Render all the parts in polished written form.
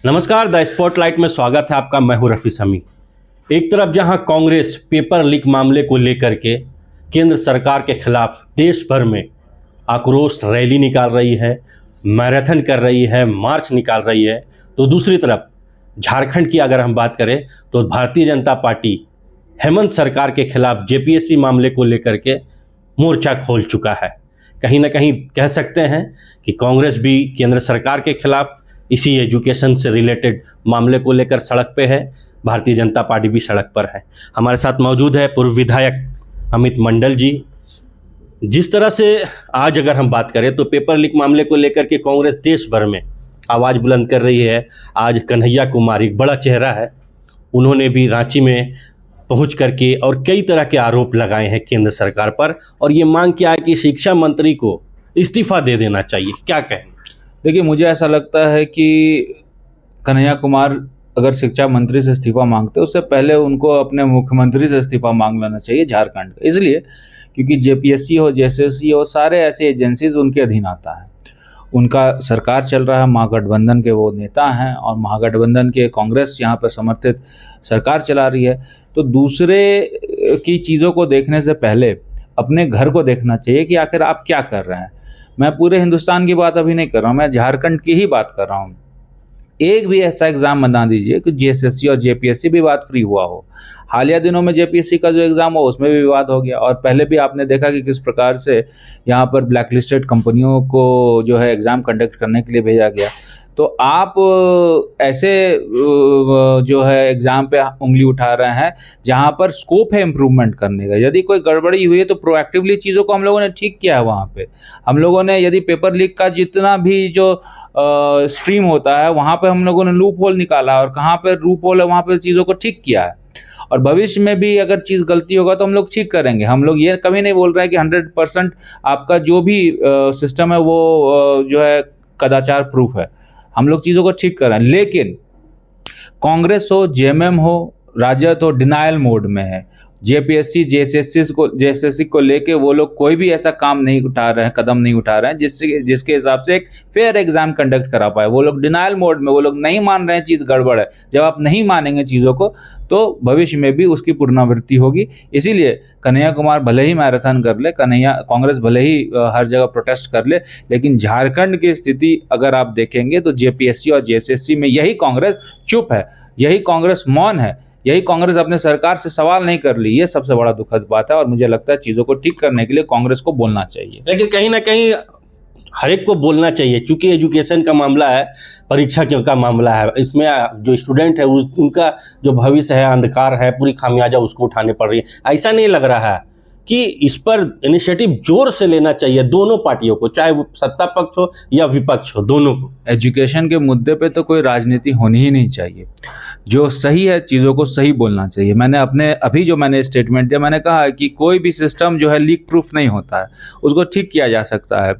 नमस्कार, the spotlight में स्वागत है आपका। मैं हूं रफी समी। एक तरफ जहां कांग्रेस पेपर लीक मामले को लेकर के केंद्र सरकार के खिलाफ देश भर में आक्रोश रैली निकाल रही है, मैराथन कर रही है, मार्च निकाल रही है, तो दूसरी तरफ झारखंड की अगर हम बात करें तो भारतीय जनता पार्टी हेमंत सरकार के खिलाफ जेपीएससी मामले को लेकर के मोर्चा खोल चुका है। कहीं ना कहीं कह सकते हैं कि कांग्रेस भी केंद्र सरकार के खिलाफ इसी एजुकेशन से रिलेटेड मामले को लेकर सड़क पे है, भारतीय जनता पार्टी भी सड़क पर है। हमारे साथ मौजूद है पूर्व विधायक अमित मंडल जी। जिस तरह से आज अगर हम बात करें तो पेपर लीक मामले को लेकर के कांग्रेस देश भर में आवाज़ बुलंद कर रही है। आज कन्हैया कुमार एक बड़ा चेहरा है, उन्होंने भी रांची में पहुंच करके और कई तरह के आरोप लगाए हैं केंद्र सरकार पर, और ये मांग किया है कि शिक्षा मंत्री को इस्तीफा दे देना चाहिए। क्या कहें? देखिए, मुझे ऐसा लगता है कि कन्हैया कुमार अगर शिक्षा मंत्री से इस्तीफा मांगते उससे पहले उनको अपने मुख्यमंत्री से इस्तीफा मांग लेना चाहिए झारखंड का। इसलिए क्योंकि जेपीएससी हो, जेएसएससी हो, सारे ऐसे एजेंसीज उनके अधीन आता है। उनका सरकार चल रहा है, महागठबंधन के वो नेता हैं और महागठबंधन के कांग्रेस यहाँ पर समर्थित सरकार चला रही है। तो दूसरे की चीज़ों को देखने से पहले अपने घर को देखना चाहिए कि आखिर आप क्या कर रहे हैं। मैं पूरे हिंदुस्तान की बात अभी नहीं कर रहा हूँ, मैं झारखंड की ही बात कर रहा हूँ। एक भी ऐसा एग्ज़ाम बना दीजिए कि जेएसएससी और जेपीएससी भी बात फ्री हुआ हो। हालिया दिनों में जेपीएससी का जो एग्ज़ाम हो उसमें भी विवाद हो गया, और पहले भी आपने देखा कि किस प्रकार से यहाँ पर ब्लैक लिस्टेड कंपनियों को जो है एग्ज़ाम कंडक्ट करने के लिए भेजा गया। तो आप ऐसे जो है एग्ज़ाम पे उंगली उठा रहे हैं जहाँ पर स्कोप है इम्प्रूवमेंट करने का। यदि कोई गड़बड़ी हुई है तो प्रोएक्टिवली चीज़ों को हम लोगों ने ठीक किया है। वहाँ पे हम लोगों ने यदि पेपर लीक का जितना भी जो स्ट्रीम होता है वहाँ पे हम लोगों ने लूप होल निकाला, और कहाँ पे लूप होल है वहाँ पे चीज़ों को ठीक किया है। और भविष्य में भी अगर चीज़ गलती होगा तो हम लोग ठीक करेंगे। हम लोग ये कभी नहीं बोल रहे हैं कि 100% आपका जो भी सिस्टम है वो जो है कदाचार प्रूफ है। हम लोग चीज़ों को ठीक कर रहे हैं, लेकिन कांग्रेस हो, जेएमएम हो, राजद हो, डिनायल मोड में है। जेपीएससी जेएसएससी को लेके वो लोग कोई भी ऐसा काम नहीं उठा रहे हैं, कदम नहीं उठा रहे हैं जिसके हिसाब से एक फेयर एग्जाम कंडक्ट करा पाए। वो लोग डिनायल मोड में, वो लोग नहीं मान रहे हैं चीज़ गड़बड़ है। जब आप नहीं मानेंगे चीज़ों को तो भविष्य में भी उसकी पुनरावृत्ति होगी। इसीलिए कन्हैया कुमार भले ही मैराथन कर ले, कांग्रेस भले ही हर जगह प्रोटेस्ट कर ले, लेकिन झारखंड की स्थिति अगर आप देखेंगे तो जेपीएससी और जेएसएससी में यही कांग्रेस चुप है, यही कांग्रेस मौन है, यही कांग्रेस अपने सरकार से सवाल नहीं कर ली। ये सबसे बड़ा दुखद बात है, और मुझे लगता है चीज़ों को ठीक करने के लिए कांग्रेस को बोलना चाहिए। लेकिन कहीं ना कहीं हर एक को बोलना चाहिए, क्योंकि एजुकेशन का मामला है, परीक्षा का मामला है। इसमें जो स्टूडेंट है उनका जो भविष्य है, अंधकार है, पूरी खामियाजा उसको उठाने पड़ रही है। ऐसा नहीं लग रहा है कि इस पर इनिशिएटिव जोर से लेना चाहिए दोनों पार्टियों को, चाहे वो सत्ता पक्ष हो या विपक्ष हो, दोनों को। एजुकेशन के मुद्दे पे तो कोई राजनीति होनी ही नहीं चाहिए। जो सही है चीज़ों को सही बोलना चाहिए। मैंने अभी जो मैंने स्टेटमेंट दिया, मैंने कहा है कि कोई भी सिस्टम जो है लीक प्रूफ नहीं होता है, उसको ठीक किया जा सकता है।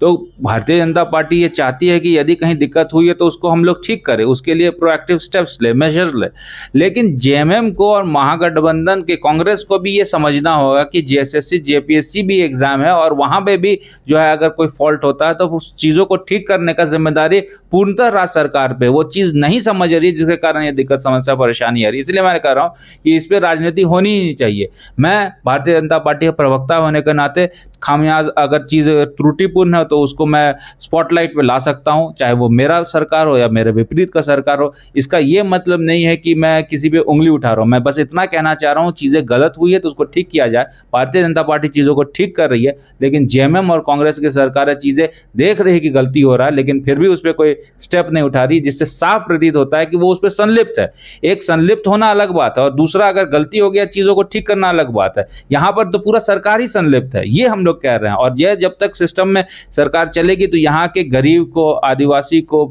तो भारतीय जनता पार्टी ये चाहती है कि यदि कहीं दिक्कत हुई है तो उसको हम लोग ठीक करें, उसके लिए प्रोएक्टिव स्टेप्स ले, मेजर्स ले। लेकिन जेएमएम को और महागठबंधन के कांग्रेस को भी ये समझना होगा कि जेएसएससी जेपीएससी भी एग्ज़ाम है, और वहाँ पे भी जो है अगर कोई फॉल्ट होता है तो उस चीज़ों को ठीक करने का जिम्मेदारी पूर्णतः राज्य सरकार पे। वो चीज़ नहीं समझ रही है जिसके कारण ये दिक्कत, समस्या, परेशानी आ रही है। इसलिए मैं कह रहा हूँ कि इस पर राजनीति होनी ही नहीं चाहिए। मैं भारतीय जनता पार्टी का प्रवक्ता होने के नाते खामियाज अगर चीज़ त्रुटिपूर्ण है तो उसको मैं स्पॉटलाइट पे ला सकता हूँ, चाहे वो मेरा सरकार हो या मेरे विपरीत का सरकार हो। इसका ये मतलब नहीं है कि मैं किसी पे उंगली उठा रहा हूँ। मैं बस इतना कहना चाह रहा हूँ, चीज़ें गलत हुई है तो उसको ठीक किया जाए। भारतीय जनता पार्टी चीज़ों को ठीक कर रही है, लेकिन जेएमएम और कांग्रेस की सरकार चीज़ें देख रही है कि गलती हो रहा है, लेकिन फिर भी उस पर कोई स्टेप नहीं उठा रही, जिससे साफ प्रतीत होता है कि वो उस पर संलिप्त है। एक संलिप्त होना अलग बात है, और दूसरा अगर गलती हो गया चीज़ों को ठीक करना अलग बात है। यहाँ पर तो पूरा सरकार ही संलिप्त है, ये हम लोग कह रहे हैं। और ये जब तक सिस्टम में सरकार चलेगी तो यहाँ के गरीब को, आदिवासी को,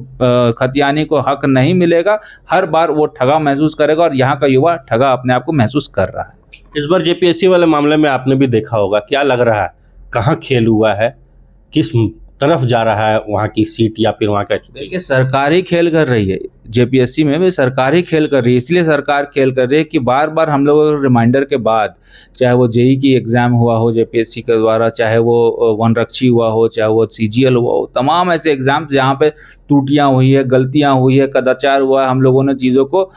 खतियानी को हक नहीं मिलेगा। हर बार वो ठगा महसूस करेगा, और यहाँ का युवा ठगा अपने आप को महसूस कर रहा है। इस बार जेपीएससी वाले मामले में आपने भी देखा होगा, क्या लग रहा है कहाँ खेल हुआ है, किस तरफ जा रहा है वहाँ की सीट या फिर वहाँ का? देखिए, सरकार ही खेल कर रही है। जेपीएससी में भी सरकार ही खेल कर रही है। इसलिए सरकार खेल कर रही है कि बार बार हम लोगों को रिमाइंडर के बाद, चाहे वो जेई की एग्ज़ाम हुआ हो जेपीएससी के द्वारा, चाहे वो वनरक्षी हुआ हो, चाहे वो सीजीएल हुआ हो, तमाम ऐसे एग्ज़ाम्स जहाँ पे त्रुटियाँ हुई है, गलतियाँ हुई है, कदाचार हुआ है, हम लोगों ने चीज़ों को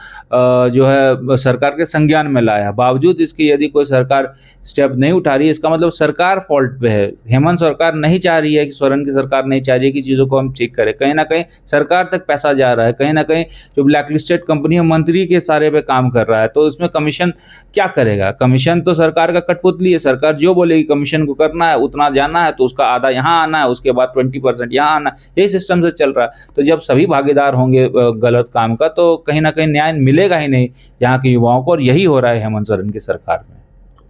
जो है सरकार के संज्ञान में लाया। बावजूद इसके यदि कोई सरकार स्टेप नहीं उठा रही है, इसका मतलब सरकार फॉल्ट पे है। हेमंत सरकार नहीं चाह रही है कि सोरेन की सरकार नहीं चाह रही है कि चीज़ों को हम ठीक करें। कहीं ना कहीं सरकार तक पैसा जा रहा है, कहीं ना कहीं जो ब्लैकलिस्टेड कंपनी है मंत्री के सारे पे काम कर रहा है, तो इसमें कमीशन क्या करेगा? कमीशन तो सरकार का कठपुतली है। सरकार जो बोलेगी कमीशन को करना है, उतना जाना है तो उसका आधा यहाँ आना है, उसके बाद 20% यहाँ आना है, यही सिस्टम से चल रहा है। तो जब सभी भागीदार होंगे गलत काम का, तो कहीं ना कहीं न्याय मिलेगा ही नहीं यहाँ के युवाओं को, और यही हो रहा है हेमंत सोरेन की सरकार में।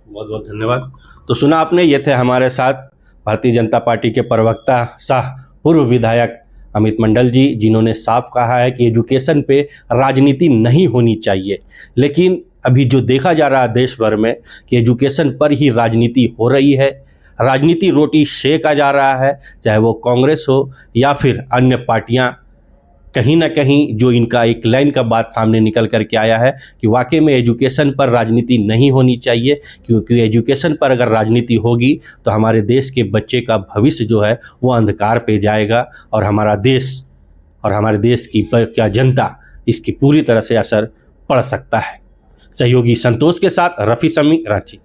बहुत बहुत धन्यवाद। तो सुना आपने, ये थे हमारे साथ भारतीय जनता पार्टी के प्रवक्ता सह पूर्व विधायक अमित मंडल जी, जिन्होंने साफ कहा है कि एजुकेशन पे राजनीति नहीं होनी चाहिए। लेकिन अभी जो देखा जा रहा है देश भर में कि एजुकेशन पर ही राजनीति हो रही है, राजनीति रोटी सेका जा रहा है, चाहे वो कांग्रेस हो या फिर अन्य पार्टियां। कहीं ना कहीं जो इनका एक लाइन का बात सामने निकल करके आया है कि वाकई में एजुकेशन पर राजनीति नहीं होनी चाहिए, क्योंकि एजुकेशन पर अगर राजनीति होगी तो हमारे देश के बच्चे का भविष्य जो है वो अंधकार पे जाएगा, और हमारा देश और हमारे देश की क्या जनता इसकी पूरी तरह से असर पड़ सकता है। सहयोगी संतोष के साथ रफ़ी समी, रांची।